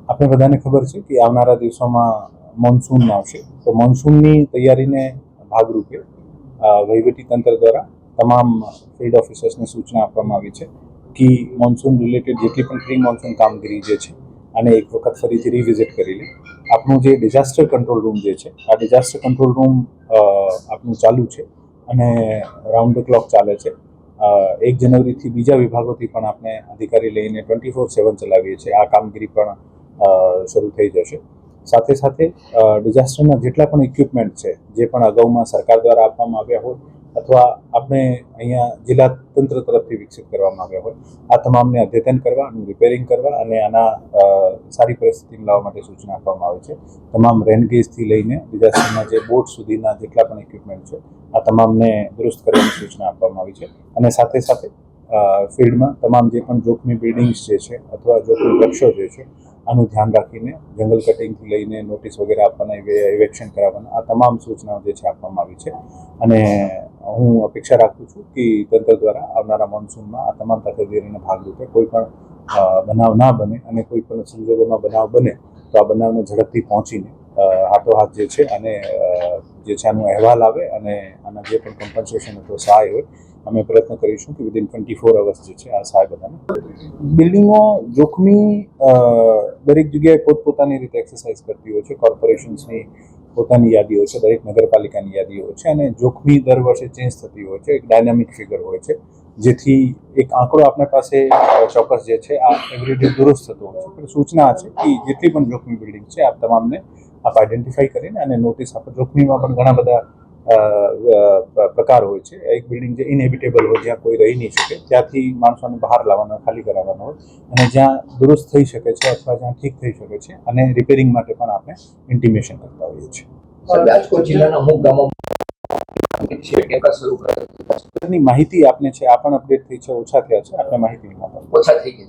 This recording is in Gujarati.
આપણે બધાને ખબર છે કે આવનારા દિવસોમાં મોન્સૂન આવશે, તો મોન્સૂનની તૈયારીને ભાગરૂપે વહીવટીતંત્ર દ્વારા તમામ ફિલ્ડ ઓફિસર્સને સૂચના આપવામાં આવી છે કે મોન્સૂન રિલેટેડ જેટલી પણ પ્રી મોન્સૂન કામગીરી જે છે અને એક વખત ફરીથી રિવિઝિટ કરી લે. આપણું જે ડિઝાસ્ટર કંટ્રોલ રૂમ જે છે, આ ડિઝાસ્ટર કંટ્રોલ રૂમ આપણું ચાલુ છે અને રાઉન્ડ ધ ક્લોક ચાલે છે. 1 જાન્યુઆરીથી બીજા વિભાગોથી પણ આપણે અધિકારી લઈને 24/7 ચલાવીએ છીએ. આ કામગીરી પણ શરૂ થઈ જશે. સાથે સાથે ડિઝાસ્ટરના જેટલા પણ ઇક્વિપમેન્ટ છે, જે પણ અગાઉમાં સરકાર દ્વારા આપવામાં આવ્યા હોય અથવા આપણે અહીંયા જિલ્લા તંત્ર તરફથી વિકસિત કરવામાં આવ્યા હોય, આ તમામને અદ્યતન કરવા અને રિપેરિંગ કરવા અને આના સારી પરિસ્થિતિમાં લાવવા માટે સૂચના આપવામાં આવે છે. તમામ રેન ગેજથી લઈને ડિઝાસ્ટરના જે બોટ સુધીના જેટલા પણ ઇક્વિપમેન્ટ છે, આ તમામને દુરુસ્ત કરવાની સૂચના આપવામાં આવી છે. અને સાથે સાથે ફિલ્ડમાં તમામ જે પણ જોખમી બિલ્ડિંગ્સ જે છે અથવા જોખમી વૃક્ષો જે છે, આનું ધ્યાન રાખીને જંગલ કટિંગથી લઈને નોટિસ વગેરે આપવાના, ઇવેક્શન કરાવવાના, આ તમામ સૂચનાઓ જે છે આપવામાં આવી છે. અને હું અપેક્ષા રાખું છું કે તંત્ર દ્વારા આવનારા મોન્સૂનમાં આ તમામ તકેદારીના ભાગરૂપે કોઈ પણ બનાવ ના બને અને કોઈ પણ સંજોગોમાં બનાવ બને તો આ બનાવને ઝડપથી પહોંચીને હાથોહાથ જે છે અને જે છે આનો અહેવાલ આવે અને આના જે પણ કમ્પન્સેશન અથવા સહાય હોય, અમે પ્રયત્ન કરીશું કે વિધિન 24 અવર્સ જે છે આ સહાય બધાને. બિલ્ડિંગો જોખમી દરેક જગ્યાએ પોતપોતાની રીતે એક્સરસાઇઝ કરતી હોય છે. કોર્પોરેશન્સની પોતાની યાદીઓ છે, દરેક નગરપાલિકાની યાદીઓ છે અને જોખમી દર વર્ષે ચેન્જ થતી હોય છે. એક ડાયનામિક ફિગર હોય છે, જેથી એક આંકડો આપણા પાસે ચોક્કસ જે છે આ એવરીડે દુરુસ્ત થતો હોય છે. પણ સૂચના છે કે જેટલી પણ જોખમી બિલ્ડિંગ છે, આપ તમામને આપ આઈડેન્ટિફાઈ કરીને અને નોટિસ આપો. જોખમીમાં પણ ઘણા બધા પ્રકાર હોય છે. એક બિલ્ડિંગ જે ઇનહેબિટેબલ હોય, જ્યાં કોઈ રહી નહીં શકે, ત્યાંથી માણસોને બહાર લાવવાના, ખાલી કરાવવાના હોય, અને જ્યાં દુરુસ્ત થઈ શકે છે અથવા જ્યાં ઠીક થઈ શકે છે અને રિપેરિંગ માટે પણ આપણે ઇન્ટિમેશન કરતા હોઈએ છીએ. રાજકોટ જિલ્લાના અમુક ગામો માહિતી આપને છે, આ પણ અપડેટ થઈ છે, ઓછા થયા છે, આપણે માહિતી ઓછા થઈ ગઈ છે.